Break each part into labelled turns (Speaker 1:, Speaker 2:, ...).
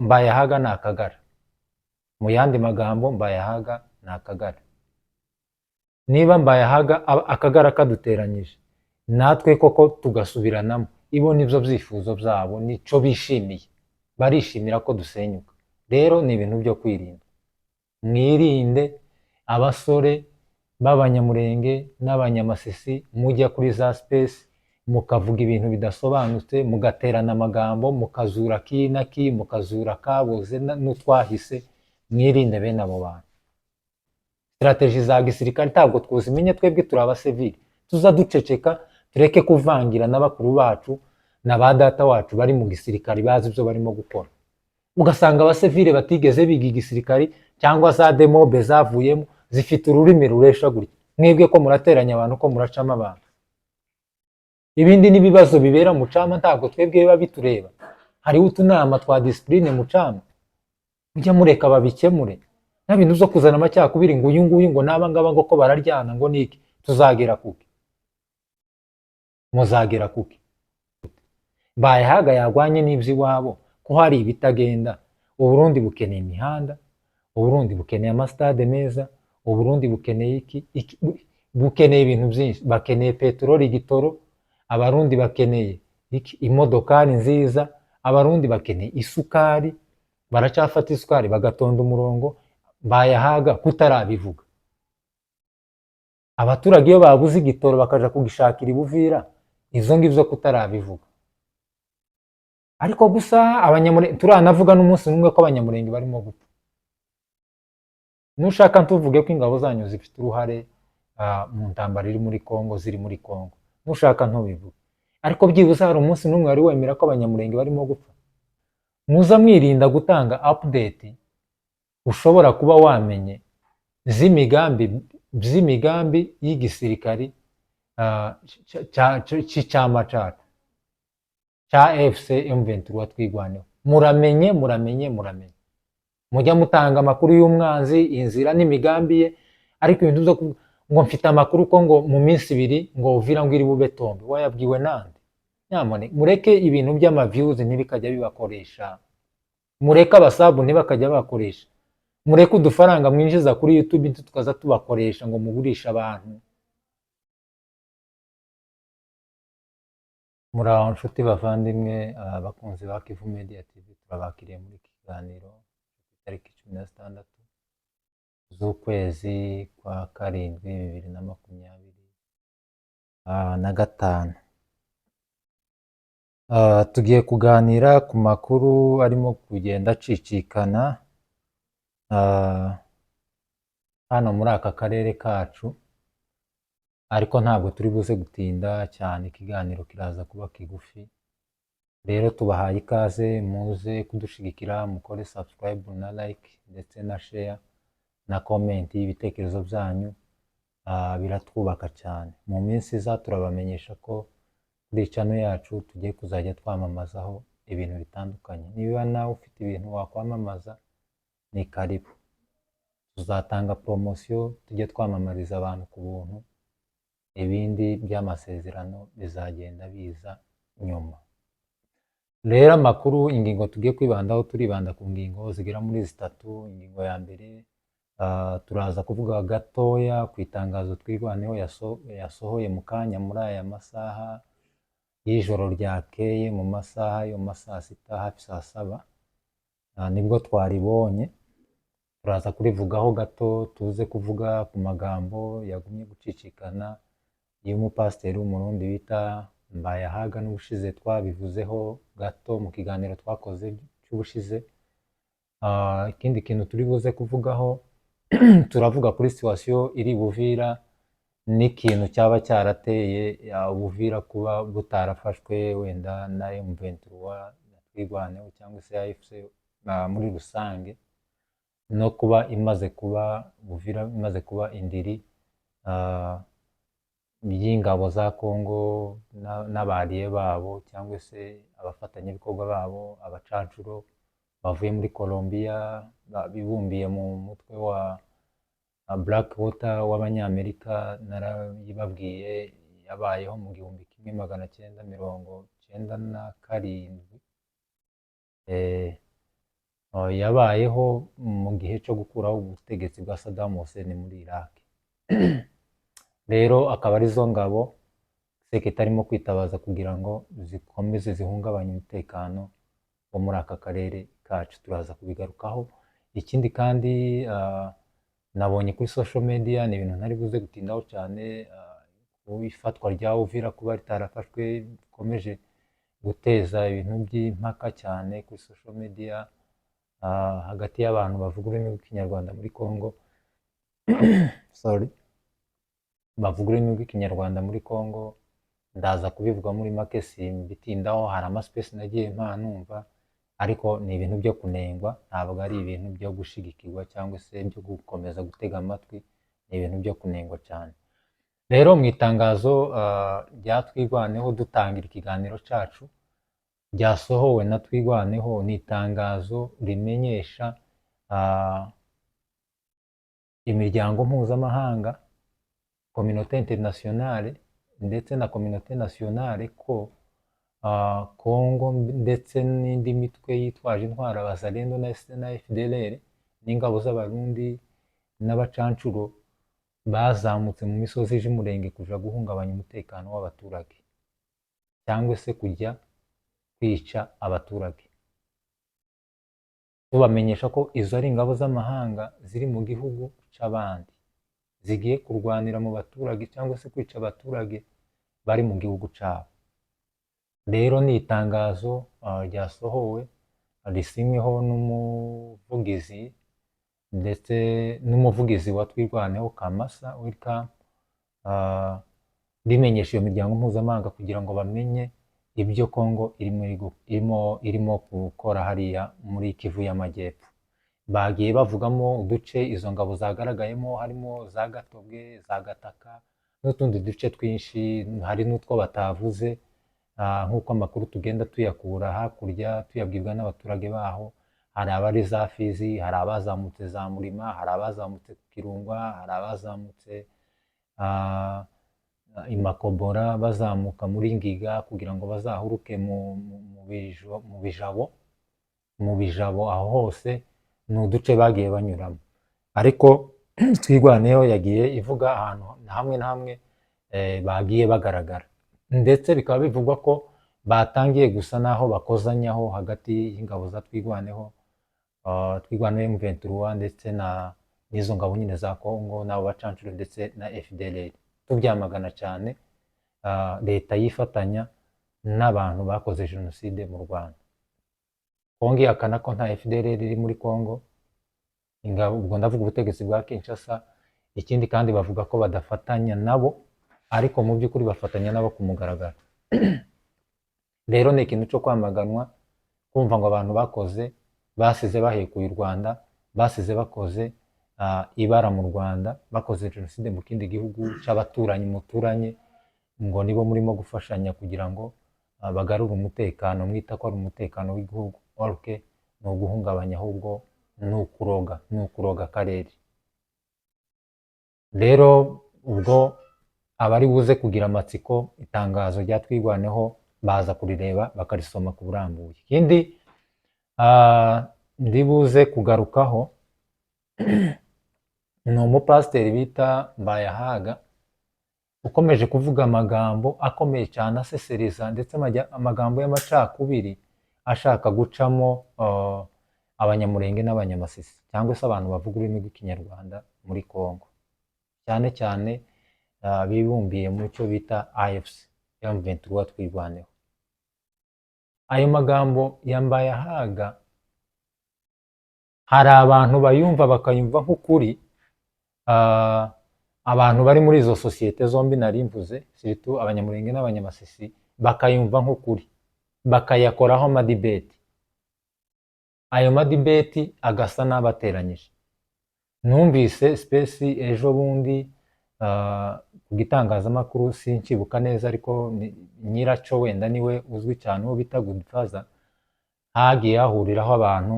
Speaker 1: Mbayahaga ni akagara. Mu yandi magambo Mbayahaga ni akagara. Niba Mbayahaga akagara kaduteranyije, natwe koko tugasubiranamo, ibo nibyo byifuzo byabo, nico bishimiye, barishimira ko dusenyuka. Rero ni ibintu byo kwirinda. Mwirinde abasore b'abanyamurenge n'abanyamasisi mujya kuri za space mukavuga ibintu bidasobanutse, mugaterana amagambo, mukazura kinaki, mukazura kaboze n'utwahise. Mwirinde bene abo bantu. Strategie za gisirikare ntabwo twuzimenye, twebwe turi abasivili, tuza duceceka, tureke kuvangira n'abakuru bacu na ba data wacu bari mu gisirikare bazi ibyo barimo gukora. Ugasanga abasivili batigeze biga igisirikare cyangwa za demobe zavuyemo zifite ururimi ruresha gutya. Mwebwe ko murateranya abantu, ko muracamo abantu. Ibindi n'ibibazo bibera mu cama ntabwo twebwe biba bitureba. Hariho utunama twa discipline mu cama, mujya mureka babikemure. Nta bintu byo kuzana amacyakubiri ngo uyu nguyu ngo naba ngaba ngo ko bararyana ngo niki. Tuzagera kuki? Muzagera kuki? Mbayahaga yarwanye n'iby'iwabo ko hari ibitagenda. Uburundi bukeneye imihanda, Uburundi bukeneye amastade meza, Uburundi bukeneye iki bukeneye ibintu byinshi. Bakeneye peteroli, igitoro. Abarundi bakeneye iki? Imodokari nziza. Abarundi bakeneye isukari, baracafata isukari bagatonda umurongo. Mbayahaga kutarabivuga. Abaturage iyo babuze igitoro bakaja kugishakira ibuvira, izo ngivyo kutarabivuga. Ariko gusa abanyamurenge turanavuga n'umunsi n'umwe ko abanyamurenge barimo gupfa. Nushaka ntuvuge ko ingabo zanyu zifite uruhare mu ntambara iri muri Kongo, ziri muri Kongo. Nushaka ntubivuge. Ariko byibuze hari umunsi n'umwe wari wemera ko abanyamurenge barimo gupfa. Muza mwirinda gutanga update ushobora kuba wamenye z'imigambi y'igisirikari cy'icama cacu ca FC M23 twigwaneho. Muramenye. Mujya mutanga amakuru y'umwanzi, inzira n'imigambi ye, ariko ibintu byo ngo mfite amakuru ko ngo mu minsi 2 ngo Uvira ngo iri bube tombe. Wayabwiwe nande? Nyamone mureke ibintu by'amaviews ntibikajya bibakoresha. Mureke abasabu ntibakajya bakoresha. Mureke udufaranga mwinjiza kuri YouTube tukaza tubakoresha ngo mugurisha abantu. Muraho nshuti bavandimwe, abakunzi ba Kivu Media TV, turabakiriye muri kiganiro tariki 16 z'ukwezi kwa 7 2025. Tugiye kuganira ku makuru arimo kugenda acicikana hano muri aka karere kacu, ariko ntabwo turi buze gutinda cyane, ikiganiro kiraza kuba kigufi. Rero tubahaye ikaze, muze kudushigikira, mukore subscribe na like ndetse na share na comment y'ibitekerezo byanyu, biratwubaka cyane. Mu minsi iza turabamenyesha ko kuri channel yacu tugiye kuzajya twamamazaho ibintu bitandukanye. Niba nawe ufite ibintu wakwamamaza, ni karibu. Tuzatanga promotion, tujye twamamariza abantu ku buntu. Ibindi by'amasezerano bizagenda biza nyuma. Rero amakuru, ingingo tugiye kwibandaho, turibanda ku ngingo zigera muri 3. Ingingo ya mbere, turaza kuvuga gatoya ku itangazo twigwaneho yasohoye mu kanya muri aya masaha y'ijoro ryakeye, mu masaha yo masaa 6 hafi saa 7 nibwo twaribonye. Turaza kurivugaho gato, tuze kuvuga ku magambo yagumye gucicikana y'umupasiteri w'umurundi bita Mbayahaga. N'ubushize twabivuzeho gato mu kiganiro twakoze cy'ubushize. Ikindi kintu turi buze kuvugaho turavuga kuri situation iri Buvira, n'ikintu cyaba cyarateye Buvira kuba butarafashwe wenda na M23 na twigwaneho cyangwa se AFC muri rusange, no kuba Buvira imaze kuba indiri y'ingabo za Kongo n'abariye babo cyangwa se abafatanyabikorwa babo, abacancuro bavuye muri Colombia bibumbiye mu mutwe wa Blackwater w'abanyamerika. Narayibabwiye, yabayeho mu 1997. yabayeho mu gihe cyo gukuraho ubutegetsi bwa Saddam Hussein muri Iraq. Rero akaba arizo ngabo Tshisekedi arimo kwitabaza kugira ngo zikomeze zihungabanye umutekano wo muri aka karere kacu, turaza kubigarukaho. Ikindi kandi nabonye kuri social media, ni ibintu ntari buze gutindaho cyane, ku ifatwa rya Uvira kuba ritarafashwe bikomeje guteza ibintu by'impaka cyane kuri social media hagati y'abantu bavuga ururimi rw'ikinyarwanda muri Congo sorry, bavuga ururimi rw'ikinyarwanda muri Congo. Ndaza kubivuga muri make, simbitindaho. Hari amaspace nagiye numva, ariko ni ibintu byo kunengwa, ntabwo ari ibintu byo gushigikirwa cyangwa se byo gukomeza gutega amatwi, ni ibintu byo kunengwa cyane. Rero mu itangazo rya Twirwaneho dutangira ikiganiro cyacu, ryasohowe na Twirwaneho, ni itangazo rimenyesha imiryango mpuzamahanga, communauté internationale ndetse na communauté nationale ko Congo ndetse n'indi mitwe yitwaje intwaro, Abazalendo na FDLR n'ingabo z'Abarundi n'abacancuro bazamutse mu misozi y'Umurenge kuja guhungabanya umutekano w'abaturage cyangwa se kujya kwica abaturage. Tubamenyesha ko izo ari ingabo z'amahanga ziri mu gihugu c'abandi, zigiye kurwanira mu baturage cyangwa se kwica abaturage bari mu gihugu cyabo. Rero ni itangazo ryasohowe risinyweho n'umuvugizi ndetse n'umuvugizi wa Twirwaneho Kamasa Welcome, rimenyesha iyo miryango mpuzamahanga kugira ngo bamenye ibyo Congo irimo gukora hariya muri Kivu y'Amajyepfo. Bagiye bavugamo uduce izo ngabo zagaragayemo, harimo za Gatobwe, za Gataka n'utundi duce twinshi, hari n'utwo batavuze, nk'uko amakuru tugenda tuyakura hakurya tuyabwirwa n'abaturage baho. Hari abari za Fizi, hari abazamutse za Murima, hari abazamutse ku Kirungwa, hari abazamutse Imakobora, bazamuka muri Ngiga kugira ngo bazahuruke mu Bijabo. Aho hose ni uduce bagiye banyuramo, ariko Twirwaneho yagiye ivuga ahantu hamwe na hamwe bagiye bagaragara, ndetse bikaba bivugwa ko batangiye gusa naho bakozanyaho hagati y'ingabo za Twirwaneho M23 ndetse n'izo ngabo nyine za Congo n'abo bacancuro ndetse na FDLR. Tubyamagana cyane, leta yifatanya n'abantu bakoze jenoside mu Rwanda. Congo ihakana ko nta FDLR iri muri Congo, ubwo ndavuga ubutegetsi bwa Kinshasa. Ikindi kandi bavuga ko badafatanya nabo, ariko mu by'ukuri bafatanya nabo ku mugaragaro. Rero ni ikintu cyo kwamaganwa kumva ngo abantu basize bahekuye u Rwanda, basize bakoze ibara mu Rwanda, bakoze jenoside mu kindi gihugu cy'abaturanyi muturanye, ngo nibo murimo gufashanya kugira ngo bagarure umutekano, mwita ko ari umutekano w'igihugu, orke ni uguhungabanya, ahubwo ni ukuroga akarere. Rero ubwo abari buze kugira amatsiko, itangazo rya Twirwaneho baza kurireba bakarisoma ku burambuye. Ikindi ndi buze kugarukaho ni umupasiteri bita Mbayahaga, ukomeje kuvuga amagambo akomeye cyane asesereza, ndetse amagambo y'amacakubiri ashaka gucamo Abanyamurenge n'Abanyamasisi cyangwa se abantu bavuga ururimi rw'ikinyarwanda muri Congo, cyane cyane bibumbiye mu cyo bita AFC M23 Twirwaneho. Ayo magambo ya Mbayahaga hari abantu bayumva bakayumva nk'ukuri, abantu bari muri izo sosiyete zombi nari mvuze, surtout Abanyamurenge n'Abanyamasisi, bakayumva nk'ukuri, bakayakoraho amadibeti. Ayo madibeti agasa n'abateranyije. Numvise space ejo bundi ku gitangazamakuru, sinkibuka neza, ariko nyiraco wenda niwe uzwi cyane, uwo bita Goodfather, hagiye hahuriraho abantu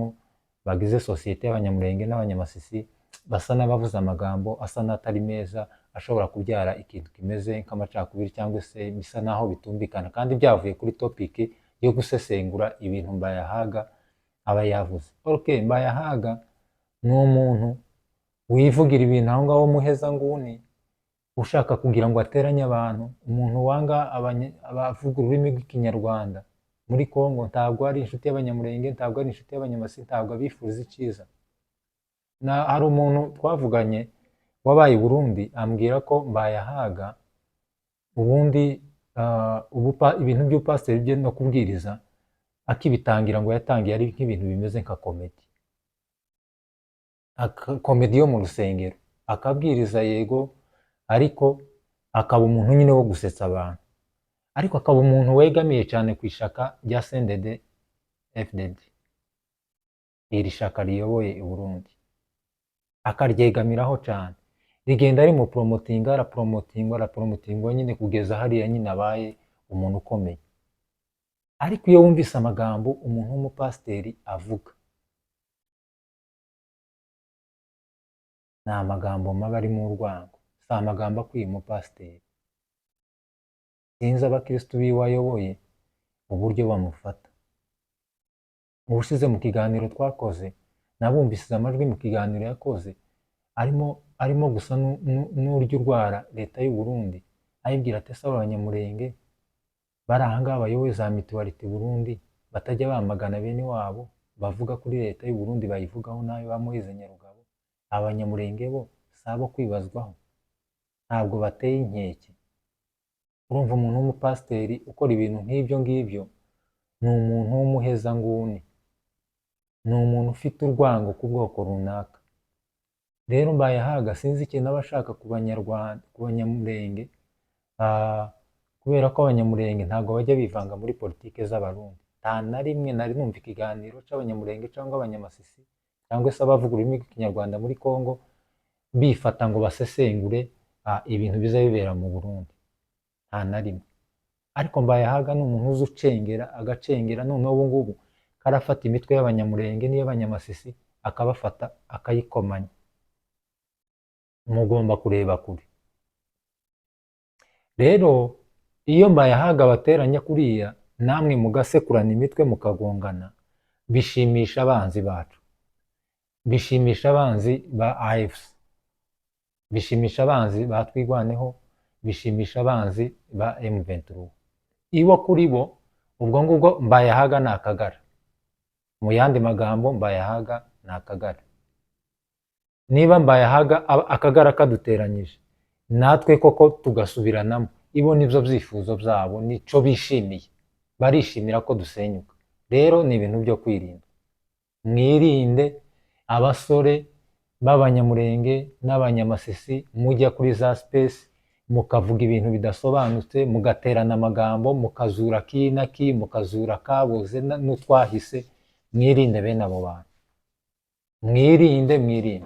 Speaker 1: bagize sosiyete y'Abanyamurenge n'Abanyamasisi, basa n'abavuze amagambo asa n'atari meza, ashobora kubyara ikintu kimeze nk'amacakubiri cyangwa se bisa naho bitumvikana, kandi byavuye kuri topic yo gusesengura ibintu Mbayahaga aba yavuze. Okay, Mbayahaga ni umuntu wivugira ibintu aho ngaho muhezanguni, ushaka kugira ngo ateranye abantu, umuntu wanga abavuga ururimi rw'ikinyarwanda muri Kongo, ntabwo ari inshuti y'abanyamurenge, ntabwo ari inshuti y'abanyamasi, ntabwo abifuza icyiza. Hari umuntu twavuganye wabaye i Burundi ambwira ko Mbayahaga ubundi ibintu by'ubupasiteri bye no kubwiriza akibitangira ngo yatangiye ari nk'ibintu bimeze nka komedi, komedi yo mu rusengero, akabwiriza yego, ariko akaba umuntu nyine wo gusetsa abantu, ariko akaba umuntu wegamiye cyane ku ishaka rya CNDD FDD, iri shaka riyoboye i Burundi, akaryegamiraho cyane, rigenda rimupromotinga, arapromotingwa nyine kugeza hariya nyine abaye umuntu ukomeye. Ariko iyo wumvise amagambo umuntu w'umupasiteri avuga, ni amagambo mabi arimo urwango, si amagambo akwiye umupasiteri. Sinzi abakirisitu biwe ayoboye uburyo bamufata. Ubushize mu kiganiro twakoze, nabumvise amajwi mu kiganiro yakoze, arimo gusa n'urya urwara leta y'u Burundi, ayibwira ati ese abanyamurenge bari aha ngaha bayoboye za mituwarite Burundi batajya bamagana bene wabo bavuga kuri leta y'u Burundi bayivugaho nabi, ba Moise Nyarugabo, abanyamurenge bo si abo kwibazwaho, ntabwo bateye inkeke. Urumva umuntu w'umupasiteri ukora ibintu nk'ibyo ngibyo ni umuntu w'umuhezanguni, ni umuntu ufite urwango ku bwoko runaka. Rero Mbayahaga sinzi ikintu aba ashaka ku banyarwanda, ku banyamurenge, kubera ko abanyamurenge ntabwo bajya bivanga muri politike z'abarundi. Nta na rimwe nari numva ikiganiro cy'abanyamurenge cyangwa abanyamasisi cyangwa se abavuga ururimi rw'ikinyarwanda muri Kongo bifata ngo basesengure ibintu biza bibera mu Burundi, nta na rimwe. Ariko Mbayahaga ni umuntu uzi ucengera, agacengera, noneho ubu ngubu karafata imitwe y'abanyamurenge n'iy'abanyamasisi akabafata akayikomanya. Mugomba kureba kure. Rero iyo Mbayahaga bateranya kuriya, namwe mugasekurana imitwe mukagongana, bishimisha abanzi bacu, bishimisha abanzi ba AFC, bishimisha abanzi ba Twigwaneho, bishimisha abanzi ba M23. Ibo kuri bo ubwo ngubwo Mbayahaga ni akagara, mu yandi magambo Mbayahaga ni akagara. Niba Mbayahaga akagara kaduteranyije, natwe koko tugasubiranamo, ibo nibyo byifuzo byabo, nico bishimiye, barishimira ko dusenyuka. Rero ni ibintu byo kwirinda. Mwirinde abasore b'abanyamurenge n'abanyamasisi mujya kuri za space mukavuga ibintu bidasobanutse, mugaterana amagambo, mukazura kinaki, mukazura kaboze n'utwahise. Mwirinde bene abo bantu, mwirinde.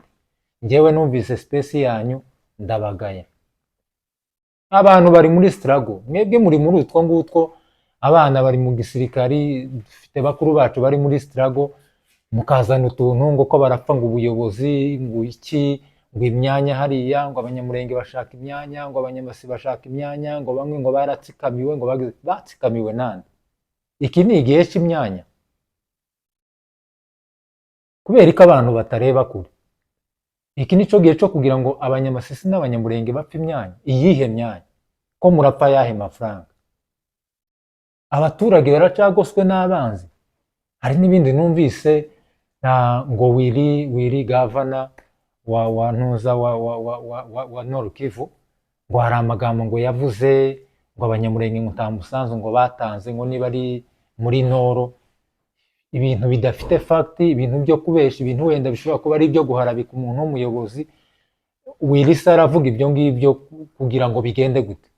Speaker 1: Njyewe numvise space yanyu ndabagaya. Abantu bari muri struggle, mwebwe muri muri utwo ngutwo, abana bari mu gisirikari, dufite bakuru bacu bari muri struggle, mukazana utuntu ngo ko barapfa, ngo ubuyobozi, ngo iki, ngo imyanya hariya, ngo abanyamurenge bashaka imyanya, ngo abanyamasi bashaka imyanya, ngo bamwe ngo baratsikamiwe, ngo batsikamiwe nande? Iki ni igihe cy'imyanya? Kubera ko abantu batareba kure. Iki nico gihe cyo kugira ngo abanyamasisi n'abanyamurenge bapfa imyanya? Iyihe myanya? Ko murapfa yahe mafaranga? Abaturage baracagoswe n'abanzi. Hari n'ibindi numvise ngo wiri gavana wa ntuza wa Nord Kivu, ngo hari amagambo ngo yavuze ngo abanyamurenge ngo nta musanzu ngo batanze, ngo niba ari muri Noro, ibintu bidafite fact, ibintu byo kubesha, ibintu wenda bishobora kuba ari ibyo guharabika umuntu w'umuyobozi. Wilisa aravuga ibyo ngibyo kugira ngo bigende gute?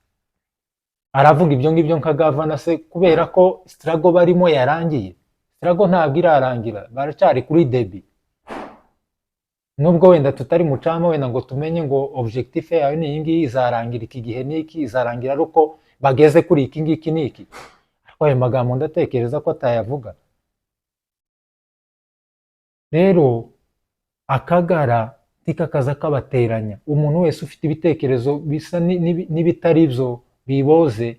Speaker 1: Aravuga ibyo ngibyo nka gavana se kubera ko struggle barimo yarangiye? Struggle ntabwo irarangira, baracyari kuri debi. Nubwo wenda tutari mucama wenda ngo tumenye ngo objectif yayo ni iyi ngiyi, izarangira iki gihe n'iki, izarangira ari uko bageze kuri iki ngiki n'iki. Ariko ayo magambo ndatekereza ko atayavuga. Rero akagara ntikakaza kabateranya. Umuntu wese ufite ibitekerezo bisa n'ibitari byo, biboze,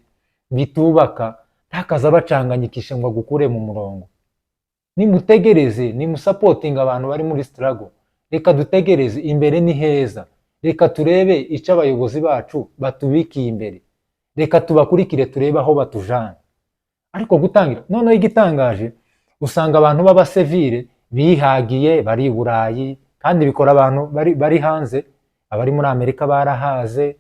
Speaker 1: bitubaka, ntakaza bacanganyikisha ngo agukure mu murongo. nimutegereze, nimusapotinga abantu bari muri struggle. Reka dutegereze, imbere ni heza. Reka turebe icyo abayobozi bacu batubikiye imbere. Reka tubakurikire turebe aho batujana. Ariko gutangira, noneho igitangaje, usanga abantu b'abasivile bihagiye bari i Burayi, kandi bikora abantu bari hanze, abari muri Amerika barahaze,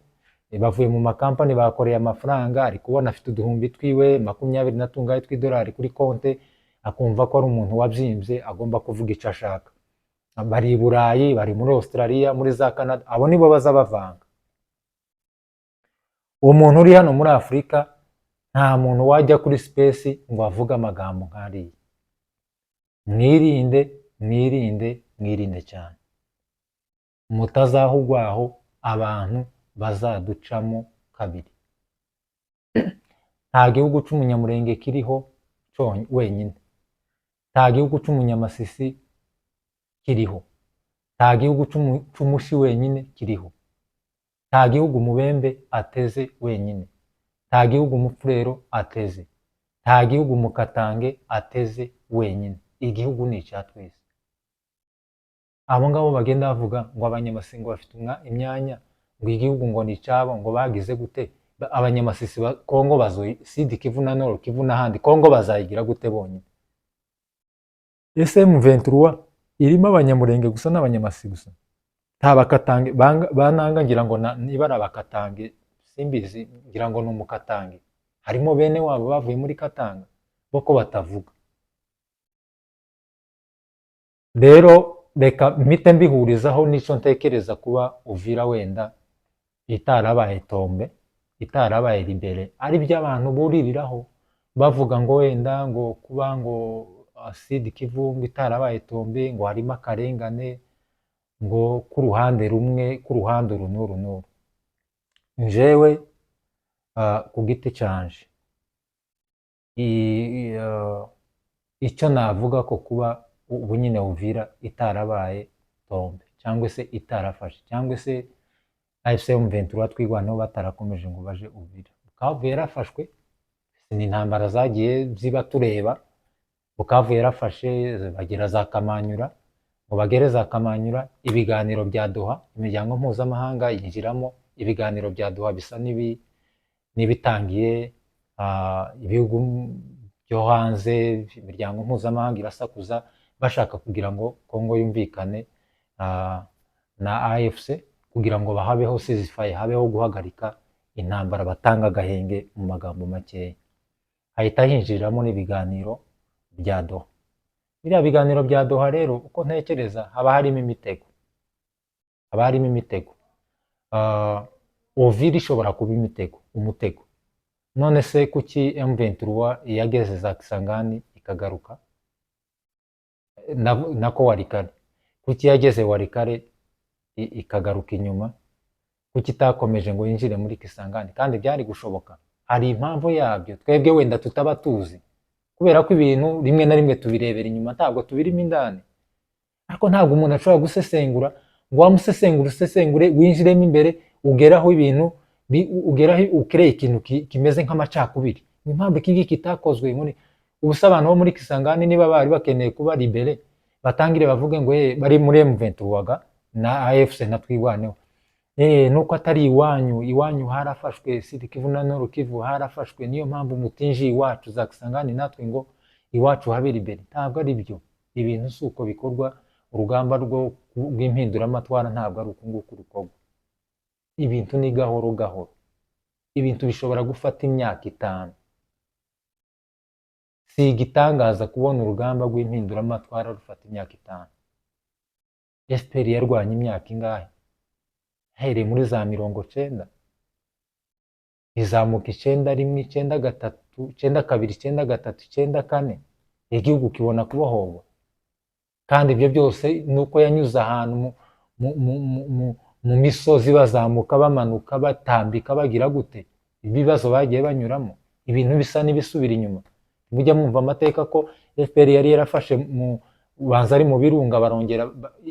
Speaker 1: bavuye mu makampani bakoreye amafaranga, ari kubona afite uduhumbi twiwe 20 na tungahe tw'idolari kuri konte, akumva ko ari umuntu wabyimbye agomba kuvuga icyo ashaka. Bari i Burayi, bari muri Australia, muri za Canada, abo nibo baza bavanga. Uwo muntu uri hano muri Afurika, nta muntu wajya kuri space ngo avuge amagambo nk'ariya. Mwirinde, mwirinde, mwirinde cyane, mutazahugwaho abantu bazaducamo kabiri. Nta gihugu c'umunyamurenge kiriho wenyine, nta gihugu c'umunyamasisi kiriho, nta gihugu c'umushi wenyine kiriho, nta gihugu umubembe ateze wenyine, nta gihugu umufurero ateze, nta gihugu umukatange ateze wenyine. Igihugu ni icya twese. Abo ngabo bagenda bavuga ngo abanyamasisi ngo bafite imyanya, ngo igihugu ngo ni icyabo, ngo bagize gute. Abanyamasisi Kongo Sud Kivu na Nord Kivu n'ahandi, Kongo bazayigira gute bonyine? Ese M23 irimo abanyamurenge gusa n'abanyamasisi gusa? Nta bakatange bananga, ngira ngo niba ari abakatange simbizi, ngira ngo ni umukatange. Harimo bene wabo bavuye muri Katanga boko batavuga. Rero reka mpite mbihurizaho n'icyo ntekereza kuba Uvira wenda itarabaye Tombe, itarabaye Libere, ari by'abantu buririraho bavuga ngo wenda ngo kuba ngo Sud Kivu ngo itarabaye Tombe, ngo harimo akarengane, ngo ku ruhande rumwe, ku ruhande uru n'uru n'uru. Njewe ku giti canje, icyo navuga ko kuba ubu nyine Uvira itarabaye Tombe, cyangwa se itarafashe, cyangwa se AFC M23 twigwaneho batarakomeje ngo baje Uvira. Bukavu yarafashwe, ni intambara zagiye ziba tureba. Bukavu yarafashe, bagera za Kamanyura, ngo bagere za Kamanyura, ibiganiro bya Doha, imiryango mpuzamahanga yinjiramo, ibiganiro bya Doha bisa n'ibitangiye, ibihugu byo hanze, imiryango mpuzamahanga irasakuza bashaka kugira ngo Kongo yumvikane na AFC, kugira ngo bahabeho ceasefire, habeho guhagarika intambara, batanga agahenge mu magambo makeya. Hahita hinjiriramo n'ibiganiro bya Doha. Biriya biganiro bya Doha rero, uko ntekereza, haba harimo imitego, haba harimo imitego. Uvira ishobora kuba umutego. None se kuki M23 yageze za Kisangani ikagaruka, nako Walikale, kuki yageze Walikale ikagaruka inyuma, kuki itakomeje ngo yinjire muri Kisangani? Kandi byari gushoboka, hari impamvu yabyo twebwe wenda tutaba tuzi, kubera ko ibintu rimwe na rimwe tubirebera inyuma, ntabwo tubirimo indani. Ariko ntabwo umuntu ashobora gusesengura ngo usesengure winjiremo imbere, ugeraho ibintu ugeraho ukereye ikintu kimeze nk'amacakubiri. Impamvu iki ngiki kitakozwe muri ubusa, abantu bo muri Kisangani niba bari bakeneye kuba libere, batangire bavuge ngo bari muri M23 na AFC na twigwaneho. Nuko atari iwanyu harafashwe Sud Kivu na Nord Kivu harafashwe, niyo mpamvu mutinji iwacu za Kisangani natwe ngo iwacu habe libere. Ntabwo ari byo, ibintu suko bikorwa. Urugamba rw'impinduramatwara ntabwo ari ukunguku rukorwa. Ibintu ni gahoro gahoro, ibintu bishobora gufata imyaka 5. Si igitangaza kubona urugamba rw'impinduramatwara rufata imyaka 5. FPR yarwanye imyaka ingahe? Hereye muri za 90, izamuka 91, 93, 92, 93, 94, igihugu kibona kubohorwa. Kandi ibyo byose nuko yanyuze ahantu mu misozi, bazamuka bamanuka batambika bagira gute, ibibazo bagiye banyuramo, ibintu bisa n'ibisubira inyuma. Mujya mwumva amateka ko FPR yari yarafashe ubanza ari mu Birunga, barongera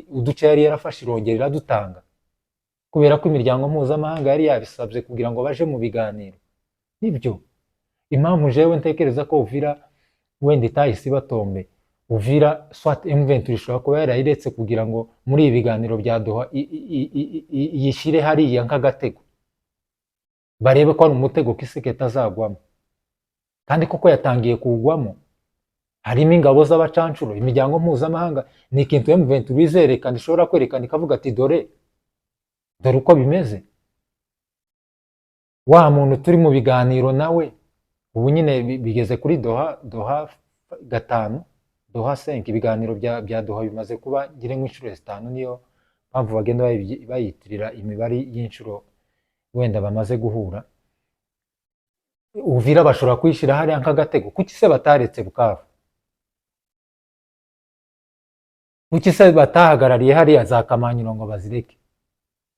Speaker 1: uduce yari yarafashe irongera iradutanga, kubera ko imiryango mpuzamahanga yari yabisabye kugira ngo baje mu biganiro. Nibyo impamvu jewe ntekereza ko Uvira wenda itahise iba Tombe. Uvira soit M23 ishobora kuba yarayiretse kugira ngo muri ibi biganiro bya Doha yishyire hariya nk'agatego, barebe ko ari umutego Kisekedi azagwamo, kandi koko yatangiye kuwugwamo. Harimo ingabo z'abacancuro, imiryango mpuzamahanga, ni ikintu M23 bizerekana, ishobora kwerekana ikavuga ati dore uko bimeze. Wa muntu turi mu biganiro nawe ubu nyine bigeze kuri Doha 5, Doha 5, ibiganiro bya Doha bimaze kuba ngire nk'inshuro 5, niyo mpamvu bagenda bayitirira imibare y'inshuro wenda bamaze guhura. Uvira bashobora kwishyira hariya nk'agatego. Kuki se bataretse Bukavu? Kuki se batahagarariye hariya za Kamanyiro ngo bazireke?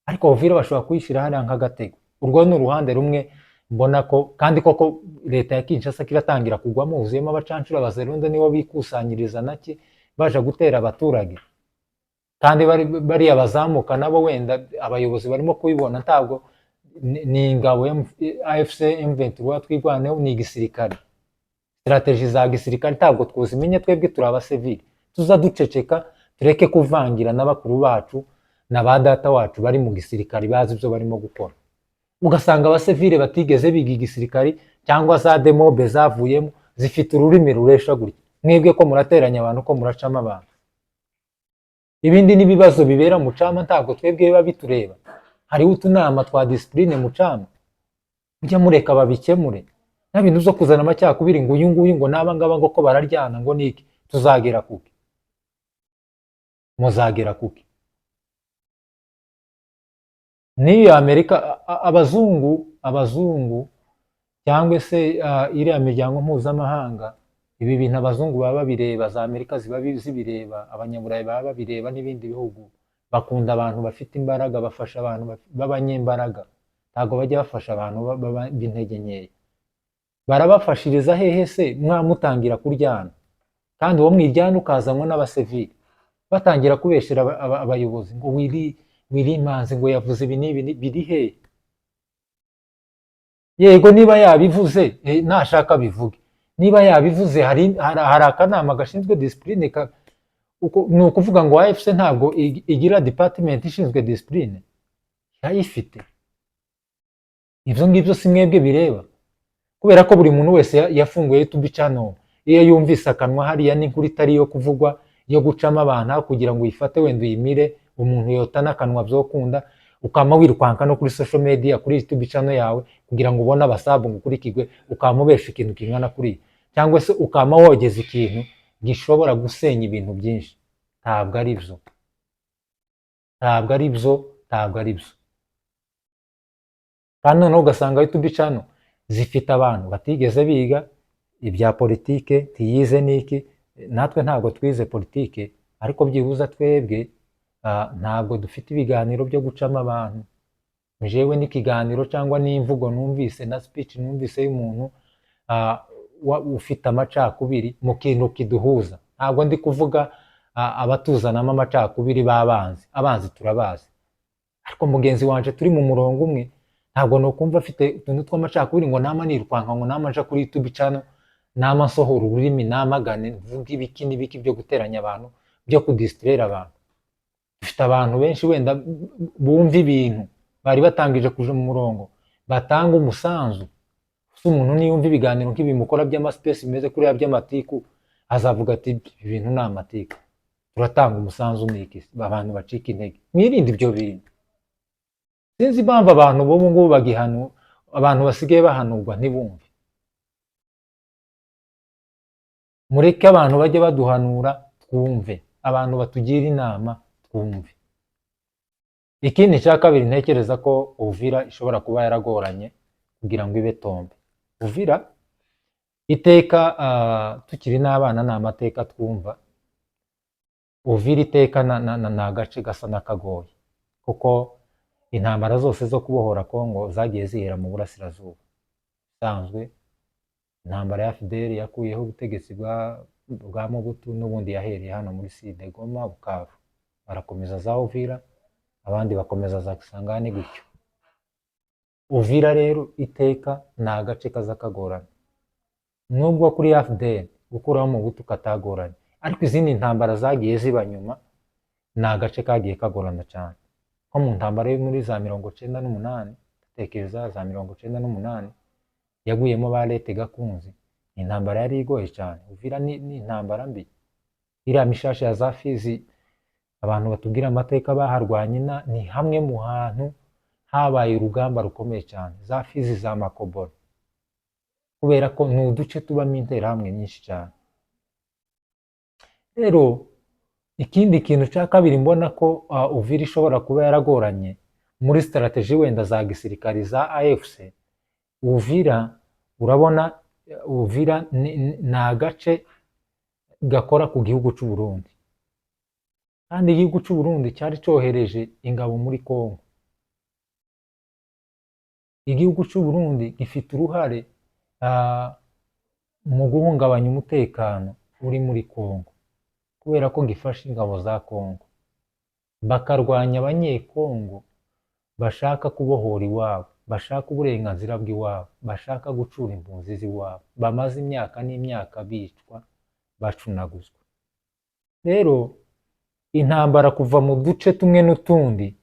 Speaker 1: Ariko Uvira bashobora kwishyira hariya nk'agatego. Urwo ni uruhande rumwe mbona ko, kandi koko leta ya Kinshasa kiratangira kugwamo, huzuyemo abacancuro, abazerundi nibo bikusanyiriza naki baje gutera abaturage, kandi bariya bazamuka nabo wenda abayobozi barimo kubibona, ntabwo ni ingabo AFC M23 twigwaneho, ni igisirikare, strategie za gisirikare ntabwo twuzimenye, twebwe turi abasivili, tuza duceceka, tureke kuvangira n'abakuru bacu na ba data wacu bari mu gisirikare bazi ibyo barimo gukora. Ugasanga abasivile batigeze biga igisirikare, cyangwa za demobe zavuyemo zifite ururimi ruresha gutya. Mwebwe ko murateranya abantu, ko muracama abantu, ibindi n'ibibazo bibera mu cama ntabwo twebwe biba bitureba. Hariho utunama twa discipline mu cama, mujya mureka babikemure, nta bintu zo kuzana amacyakubiri ngo uyu nguyu ngo naba ngaba ngo ko bararyana ngo niki. Tuzagera kuki? Muzagera kuki? Niyo Amerika, abazungu cyangwa se iriya miryango mpuzamahanga, ibi bintu abazungu baba babireba, za Amerika ziba zibireba, abanyaburayi baba babireba, n'ibindi bihugu bakunda abantu bafite imbaraga, bafasha abantu b'abanyembaraga, ntabwo bajya bafasha abantu b'intege nkeya. Barabafashiriza hehe se mwamutangira kuryana? Kandi uwo mwiryana ukazanwa n'abasivili batangira kubeshera abayobozi ngo Wilimanzi ngo yavuze ibi n'ibi, biri hehe? Yego niba yabivuze nashaka bivuge, niba yabivuze hari akanama gashinzwe discipline, ni ukuvuga ngo AFC ntabwo igira department ishinzwe discipline, yayifite. Ibyo ngibyo si mwebwe bireba, kubera ko buri muntu wese yafunguye YouTube channel, iyo yumvise akanwa hariya n'inkuru itari yo kuvugwa yo gucamo abantu kugira ngo uyifate wenda uyimire, umuntu yotana akanwa byokunda, ukama wirukanka no kuri social media, kuri YouTube channel yawe kugira ngo ubone abasabu ngo ukurikirwe, ukamubesha ikintu kingana kuri, cyangwa se ukama wogeza ikintu gishobora gusenya ibintu byinshi. Ntabwo ari byo, ntabwo ari byo, ntabwo ari byo. Kandi noneho ugasanga YouTube channel zifite abantu batigeze biga ibya politike, tiyize niki. Natwe ntabwo twize politike, ariko byibuza twebwe ntabwo dufite ibiganiro byo gucamo abantu. Jewe n'ikiganiro cyangwa n'imvugo numvise na speech numvise y'umuntu ufite amacakubiri mu kintu kiduhuza, ntabwo ndi kuvuga abatuzanamo amacakubiri b'abanzi, abanzi turabazi, ariko mugenzi wanje turi mu murongo umwe, ntabwo nokumva afite utuntu tw'amacakubiri ngo nama nirukanka, ngo nama nja kuri YouTube channel, nama nsohora ururimi, namagane mvuga ibiki n'ibiki byo guteranya abantu, byo kudistraire abantu. Dufite abantu benshi wenda bumva ibintu, bari batangije kuja mu murongo, batanga umusanzu. Umuntu niyumva ibiganiro nk'ibimukora by'amaspace bimeze kuri ya by'amatiku, azavuga ati ibintu ni amatiku, turatanga umusanzu n'iki, abantu bacika intege. Mwirinde ibyo bintu. Sinzi impamvu abantu bo ngubu bagihano, abantu basigaye bahanurwa ntibumve. Mureke abantu bajye baduhanura twumve, abantu batugira inama twumve. Ikindi cya kabiri ntekereza ko Uvira ishobora kuba yaragoranye kugira ngo ibe tombe. Uvira iteka tukiri n'abana ni amateka twumva. Uvira iteka na agace gasa n'akagoye, kuko intambara zose zo kubohora Kongo zagiye zihera mu burasirazuba. Sanzwe intambara ya FDL yakuyeho ubutegetsi bwa Mobutu, n'ubundi yahereye hano muri Sud Goma, Bukavu, barakomeza za Uvira, abandi bakomeza za Kisangani gutyo. Uvira rero iteka ni agace kaza kagorana, nubwo kuri FDL gukuraho Mobutu katagoranye, ariko izindi ntambara zagiye ziba nyuma ni agace kagiye kagorana cyane, nko mu ntambara yo muri za 98, tekereza za 98 yaguyemo ba Lete Gakunzi, intambara yari igoye cyane. Uvira ni intambara mbi, iriya mishashi ya za Fizi, abantu batubwira amateka baharwanye, ni hamwe mu hantu habaye urugamba rukomeye cyane, za Fizi za Makoboro, kubera ko ni uduce tubamo interahamwe nyinshi cyane. Rero ikindi kintu cya kabiri mbona ko Uvira ishobora kuba yaragoranye muri strategy wenda za gisirikari za AFC, Uvira urabona, Uvira ni agace gakora ku gihugu cy'u Burundi, kandi igihugu cy'u Burundi cyari cyohereje ingabo muri Kongo. Igihugu cy'u Burundi gifite uruhare mu guhungabanya umutekano uri muri Kongo, kubera ko gifasha ingabo za Kongo bakarwanya abanyekongo bashaka kubohora iwabo, bashaka uburenganzira bw'iwabo, bashaka gucura impunzi z'iwabo, bamaze imyaka n'imyaka bicwa bacunaguzwa. Rero intambara kuva mu duce tumwe n'utundi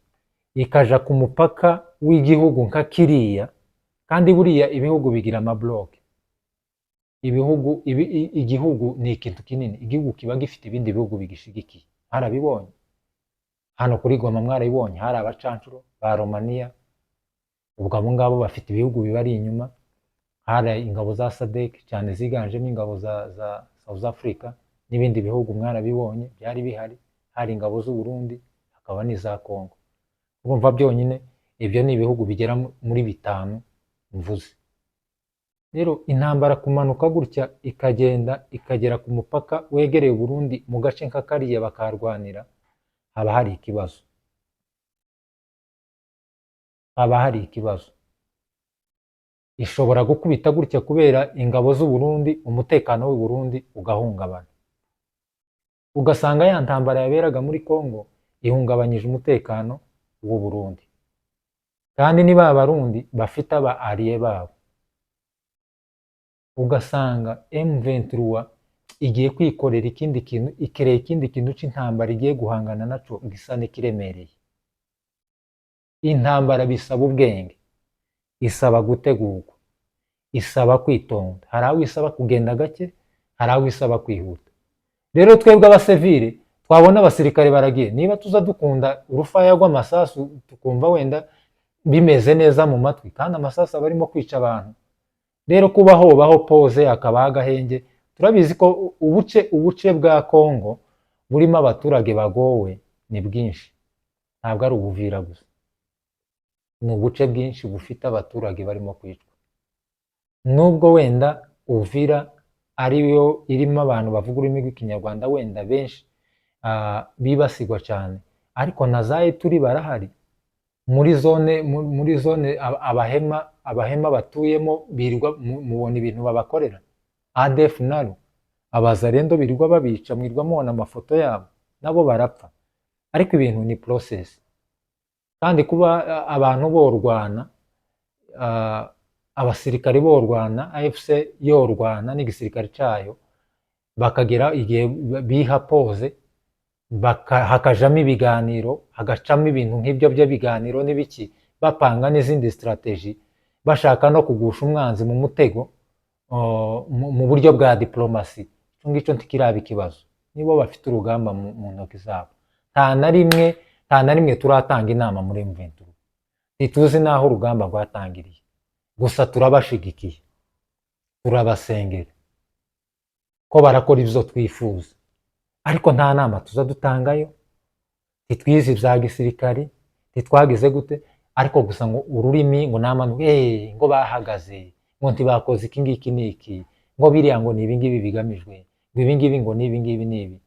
Speaker 1: ikaja ku mupaka w'igihugu nka kiriya, kandi buriya ibihugu bigira amabloke, igihugu ni ikintu kinini, igihugu kiba gifite ibindi bihugu bigishigikiye, harabibonye hano kuri Goma, mwarabibonye hari abacancuro ba Romania, ubwo abo ngabo bafite ibihugu bibari inyuma, hari ingabo za SADC cyane ziganjemo ingabo za South Africa, n'ibindi bihugu mwarabibonye byari bihari, hari ingabo z'u Burundi, hakaba n'iza Kongo. Urumva byonyine ibyo ni ibihugu bigera muri 5 mvuze. Rero intambara kumanuka gutya ikagenda ikagera ku mupaka wegereye Burundi mu gace nka kariya bakarwanira, haba hari ikibazo, ishobora gukubita gutya kubera ingabo z'u Burundi, umutekano w'u Burundi ugahungabana, ugasanga ya ntambara yaberaga muri Kongo ihungabanyije umutekano w'u Burundi, kandi niba abarundi bafite aba allié babo, ugasanga M23 igiye kwikorera ikindi kintu, ikereye ikindi kintu c'intambara igiye guhangana naco gisa n'ikiremereye. Intambara bisaba ubwenge, isaba gutegurwa, isaba kwitonda, hari aho isaba kugenda gake, hari aho isaba kwihuta. Rero twebwe abasivile twabona abasirikare baragiye, niba tuza dukunda urufaya rw'amasasu tukumva wenda bimeze neza mu matwi, kandi amasasu aba arimo kwica abantu. Rero kubaho pose akaba agahenge, turabizi ko ubuce bwa Kongo burimo abaturage bagowe ni bwinshi, ntabwo ari Uvira gusa, ni ubuce bwinshi bufite abaturage barimo kwicwa. Nubwo wenda Uvira ariyo irimo abantu bavuga ururimi rw'ikinyarwanda wenda benshi bibasigwa cyane, ariko na za Ituri barahari, muri zone abahema batuyemo birirwa mubona ibintu babakorera. ADF nalo abazarendo birirwa babica, mwirwa mubona amafoto yabo, nabo barapfa. Ariko ibintu ni process, kandi kuba abantu borwana, abasirikari borwana, AFC yorwana n'igisirikare cyayo, bakagera igihe biha pose, hakajamo ibiganiro, hagacamo ibintu nk'ibyo by'ibiganiro n'ibiki, bapanga n'izindi strategy, bashaka no kugusha umwanzi mu mutego, mu buryo bwa diplomasi. Icyo ngicyo ntikiraba ikibazo, nibo bafite urugamba mu ntoki zabo. Nta na rimwe turatanga inama muri M23, ntituzi n'aho urugamba rwatangiriye, gusa turabashigikiye, turabasengera ko barakora ibyo twifuza, ariko nta nama tuza dutangayo, ntitwize ibya gisirikari, ntitwagize gute, ariko gusa ngo ururimi ngo namanu ngo bahagaze, ngo ntibakoze iki ngiki n'iki, ngo biriya ngo ni ibingibi bigamijwe, ngo ibingibi ngo ni ibingibi n'ibi.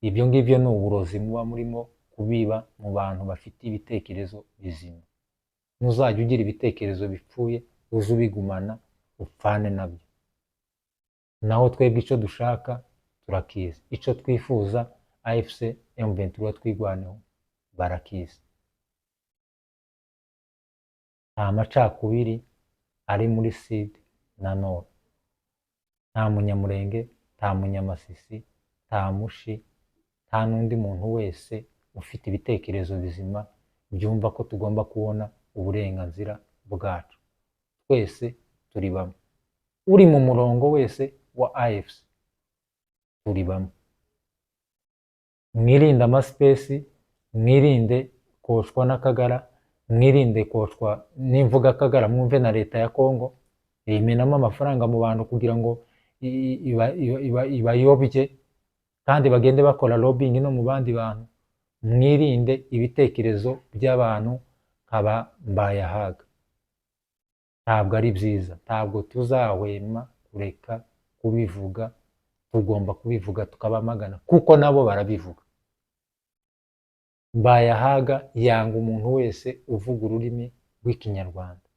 Speaker 1: Ibyo ngibyo ni uburozi muba murimo kubiba mu bantu bafite ibitekerezo bizima. Ntuzajya ugira ibitekerezo bipfuye uze ubigumana upfane nabyo. Naho twebwe icyo dushaka turakizi, icyo twifuza AFC M23 twigwaneho barakizi. Nta macakubiri ari muri Sud na Nord, nta munyamurenge, nta munyamasisi, nta mushi, nta n'undi muntu wese ufite ibitekerezo bizima byumva ko tugomba kubona uburenganzira bwacu. Twese turi bamwe. Uri mu murongo wese wa AFC turi bamwe. Mwirinde amasipesi, mwirinde koshwa n'akagara, mwirinde koshwa n'imvuga akagara, mwumve na leta ya Kongo imenamo amafaranga mu bantu kugira ngo ibayobye kandi bagende bakora lobbying no mu bandi bantu. Mwirinde ibitekerezo by'abantu nkaba Mbayahaga. Ntabwo ari byiza, ntabwo tuzahwema kureka kubivuga, tugomba kubivuga tukabamagana kuko nabo barabivuga. Mbayahaga yanga umuntu wese uvuga ururimi rw'ikinyarwanda,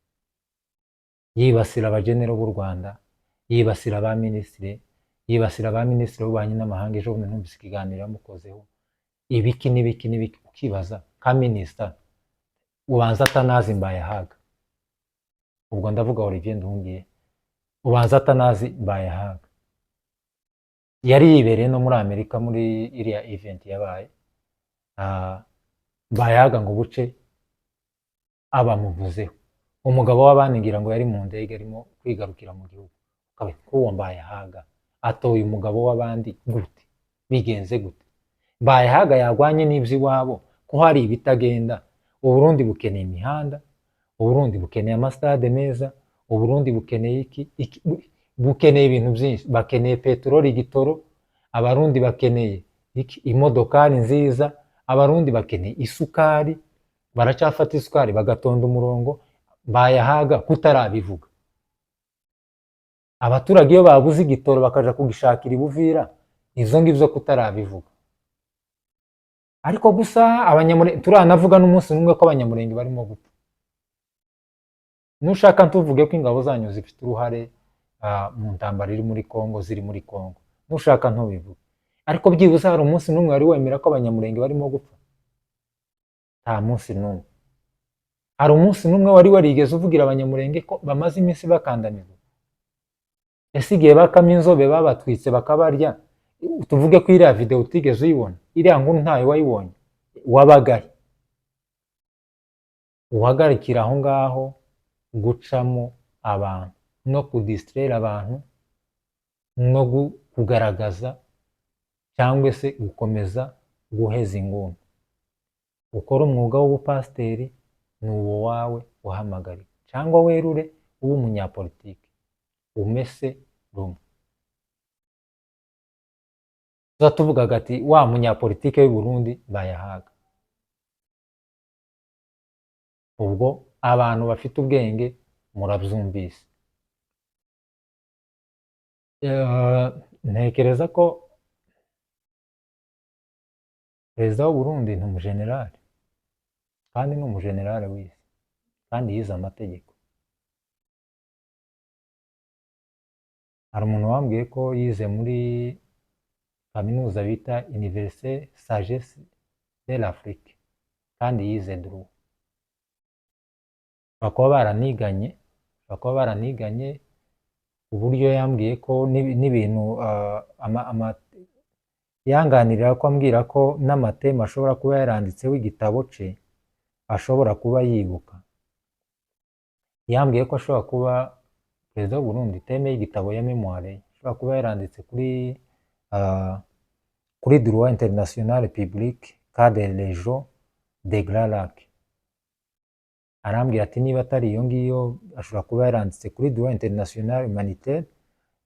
Speaker 1: yibasira abajenero b'u Rwanda, yibasira ba minisitiri, yibasira ba minisitiri w'ububanyi n'amahanga. Ejo bundi numvise ikiganiro yamukozeho, ibiki n'ibiki n'ibiki, ukibaza ka minisita ubanza atanazi Mbayahaga. Ubwo ndavuga Olivier Nduhungirehe, ubanza atanazi Mbayahaga. Yari yibereye no muri Amerika muri iriya event yabaye. Mbayahaga ngo buce abamuvuzeho. Umugabo w'abandi ngira ngo yari mu ndege arimo kwigarukira mu gihugu. Kabe kuwo Mbayahaga atoye umugabo w'abandi gute? Bigenze gute? Mbayahaga yagwanye n'ivy'iwabo ko hari ibitagenda. Uburundi bukeneye imihanda, Uburundi bukeneye amastade meza, Uburundi bukeneye iki bukeneye ibintu byinshi. Bakeneye peteroli, igitoro, abarundi bakeneye imodokari nziza, abarundi bakeneye isukari, baracafata isukari bagatonda umurongo. Mbayahaga kutarabivuga. Abaturage iyo babuze igitoro bakaja kugishakira ibuvira, izo ngivyo kutarabivuga. Ariko gusa abanyamurenge turanavuga n'umunsi numwe ko abanyamurenge barimo gupfa. Nushaka ntuvuge ko ingabo zanyu zifite uruhare mu ntambara iri muri Kongo, ziri muri Kongo. Nushaka ntubivuge. Ariko byibuze hari umunsi numwe wari wemera ko abanyamurenge barimo gupfa? Nta munsi numwe. Hari umunsi numwe wari warigeze uvugira abanyamurenge ko bamaze iminsi bakandamizwa? Ese igihe bakama inzobe babatwitse bakabarya, tuvuge ko iriya video utigeze uyibona, iriya nkuru ntayo wayibonye, wabagaye. Uhagarikira aho ngaho gucamo abantu no kudistraire abantu no kugaragaza cyangwa se gukomeza guheza inguni. Ukora umwuga w'ubupasiteri ni uwo wawe uhamagariwe, cyangwa werure ube umunyapolitiki umese rumwe. Tuza tuvugaga ati wa munyapolitike w'i Burundi Mbayahaga. Ubwo abantu bafite ubwenge murabyumvise. Ntekereza ko perezida w'u Burundi ni umujenerali, kandi ni umujenerali w'isi, kandi yize amategeko. Hari umuntu wambwiye ko yize muri kaminuza bita Université Sagesse de l'Afrique, kandi yize droit. Bakaba baraniganye uburyo yambwiye ko n'ibintu yanganirira ko ambwira ko n'amatema ashobora kuba yaranditseho igitabo ce ashobora kuba yibuka. Yambwiye ko ashobora kuba perezida w'u Burundi teme y'igitabo ya memoire ashobora kuba yaranditse kuri droit international public cadre région de Grand Lac. Arambwira ati niba atari iyo ngiyo ashobora kuba yaranditse kuri droit international humanitaire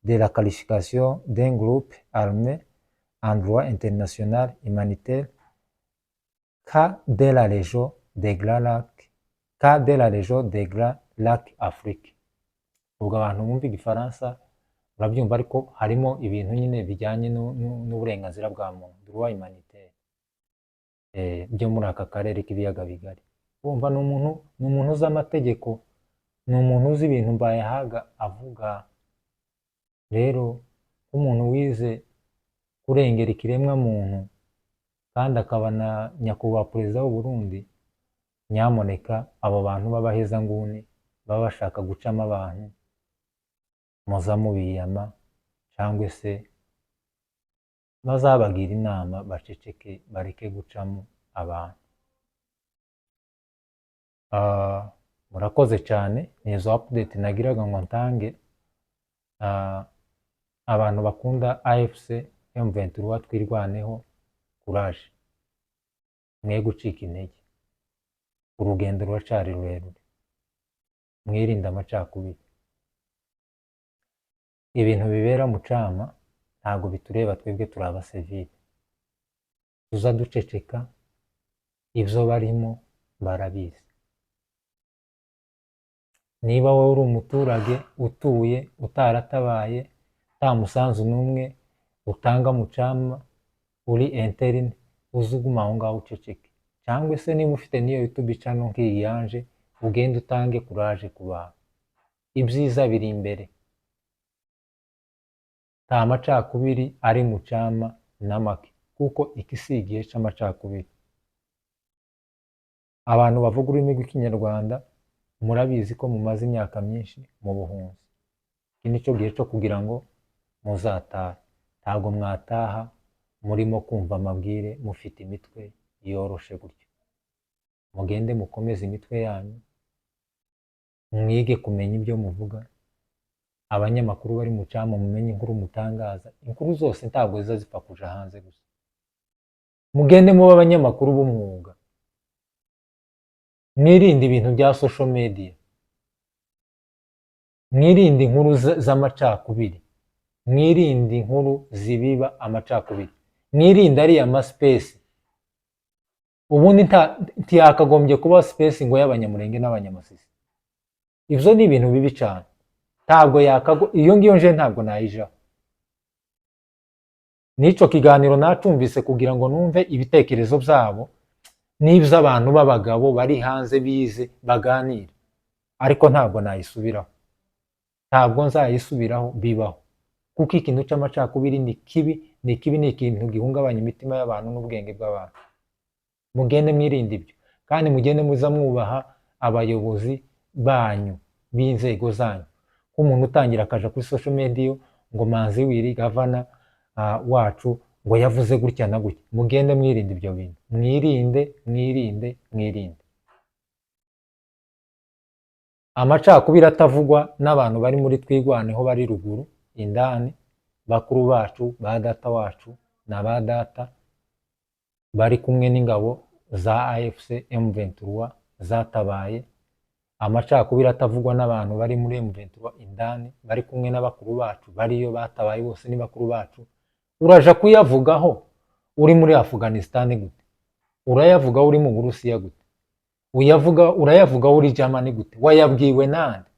Speaker 1: de la qualification d'un groupe armé en droit international humanitaire cas de la région de Grand Lac, cas de la région de Grand Lac Afrique. Ubwo abantu bumva igifaransa urabyumva, ariko harimo ibintu nyine bijyanye n'uburenganzira bwa muntu, droit humanitaire byo muri aka karere k'ibiyaga bigari. Wumva ni umuntu uzi amategeko, ni umuntu uzi ibintu Mbayahaga avuga. Rero umuntu wize kurengera ikiremwa muntu kandi akaba na nyakubahwa perezida w'u Burundi, nyamuneka abo bantu b'abahezanguni baba bashaka gucamo abantu muza mubiyama cyangwa se bazabagira inama baceceke bareke gucamo abantu. Murakoze cyane, ni izo update nagiraga ngo ntange. Abantu bakunda AFC M23 twirwaneho, courage, mwe gucika intege, urugendo ruracari rurerure, mwirinde amacakubiri. Ibintu bibera mu Cama ntabwo bitureba, twebwe turi abasivili, tuza duceceka, ivyo barimo barabizi. Niba wowe uri umuturage utuye utaratabaye, nta musanzu n'umwe utanga mu Cama, uri interne, uzuguma aho ngaho uceceke. Cyangwa se niba ufite niyo YouTube channel nk'iyi yanje, ugende utange courage ku bantu. Ibyiza biri imbere, nta macakubiri ari mu Cama n'amake, kuko iki si igihe c'amacakubiri. Abantu bavuga ururimi rw'ikinyarwanda murabizi ko mumaze imyaka myinshi mu buhunzi. Iki nico gihe cyo kugira ngo muzatahe. Ntabwo mwataha murimo kumva amabwire mufite imitwe yoroshe gutyo. Mugende mukomeze imitwe yanyu, mwige kumenya ibyo muvuga. Abanyamakuru bari mu Cama mumenye inkuru mutangaza. Inkuru zose ntabwo ziza zipfa kuja hanze gusa. Mugende muba abanyamakuru b'umwuga. Mwirinde ibintu bya social media, mwirinde inkuru z'amacakubiri, mwirinde inkuru zibiba amacakubiri, mwirinde ariya space. Ubundi ntiyakagombye kuba space ngo y'abanyamurenge n'abanyamasisi. Ivyo ni ibintu bibi cyane, ntabwo iyo ngiyo nje ntabwo nayijaho. Nico kiganiro nacumvise kugira ngo numve ibitekerezo byabo, n'ibyo abantu b'abagabo bari hanze bize baganira, ariko ntabwo nayisubiraho, ntabwo nzayisubiraho bibaho, kuko ikintu c'amacakubiri ni kibi, ni ikintu gihungabanya imitima y'abantu n'ubwenge bw'abantu. Mugende mwirinde ibyo, kandi mugende muza mwubaha abayobozi banyu b'inzego zanyu. Nk'umuntu utangira akaja kuri social media ngo Manzi Willy gavana wacu ngo yavuze gutya na gutya. Mugende mwirinde ibyo bintu, mwirinde. Amacakubiri atavugwa n'abantu bari muri twirwaneho, bari ruguru indani, bakuru bacu, ba data wacu na ba data bari kumwe n'ingabo za AFC M23 zatabaye. Amacakubiri atavugwa n'abantu bari muri M23 indani, bari kumwe n'abakuru bacu bariyo batabaye, bose ni bakuru bacu. Uraja kuyavugaho uri muri Afghanistan gute? Urayavuga uri mu Burusiya gute? Urayavuga uri Germany gute? Wayabwiwe nande?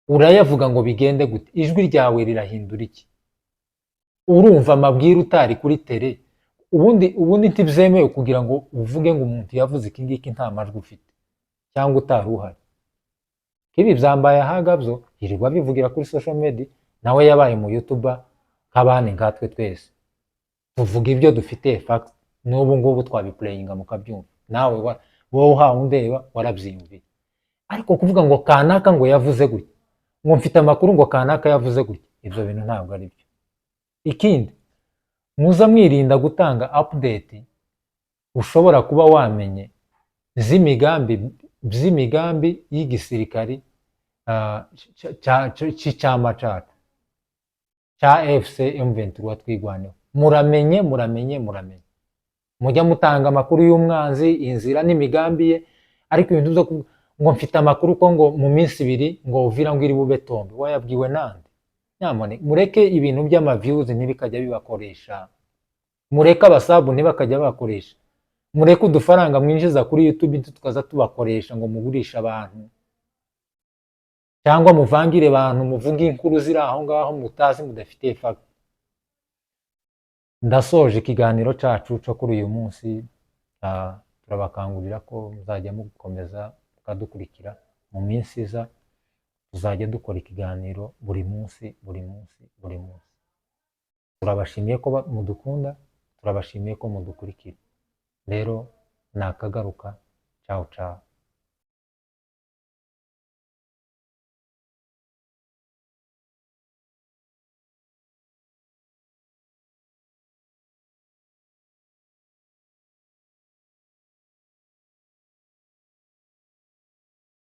Speaker 1: Urayavuga ngo bigende gute? Ijwi ryawe rirahindura iki? Urumva amabwire utari kuri tele. Ubundi ntibyemewe kugira ngo uvuge ngo umuntu yavuze iki ngiki nta majwi ufite cyangwa utari uhari. Kibi byambaye ahagabyo yirirwa bivugira kuri social media, nawe yabaye mu YouTuber nk'abandi nkatwe twese. Tuvuga ibyo dufite fact, n'ubu ngubu twabiplayinga mukabyumva. Nawe wowe uhawe undeba warabyiyumviye. Ariko kuvuga ngo kanaka ngo yavuze gutya, ngo mfite amakuru ngo kanaka yavuze gutya, ibyo bintu ntabwo ari byo. Ikindi, muza mwirinda gutanga update ushobora kuba wamenye z'imigambi y'igisirikari c'Icama cacu ca AFC M23 twirwaneho. Muramenye. Mujya mutanga amakuru y'umwanzi, inzira n'imigambi ye, ariko ibintu byo ngo mfite amakuru ko ngo mu minsi 2 ngo Uvira ngo iri bube tombe. Wayabwiwe nande? Nyamone mureke ibintu by'amaviews ntibikajya bibakoresha, mureke abasabu ntibakajya bakoresha, mureke udufaranga mwinjiza kuri YouTube tukaza tubakoresha ngo mugurisha abantu, cyangwa muvangire abantu muvuga inkuru ziri aho ngaho mutazi mudafite fact. Ndasoje ikiganiro cacu cyo kuri uyu munsi. Turabakangurira ko muzajya mukomeza mukadukurikira mu minsi iza. Tuzajya dukora ikiganiro buri munsi. Turabashimiye ko mudukunda, turabashimiye ko mudukurikira. Rero nakagaruka. Ciao.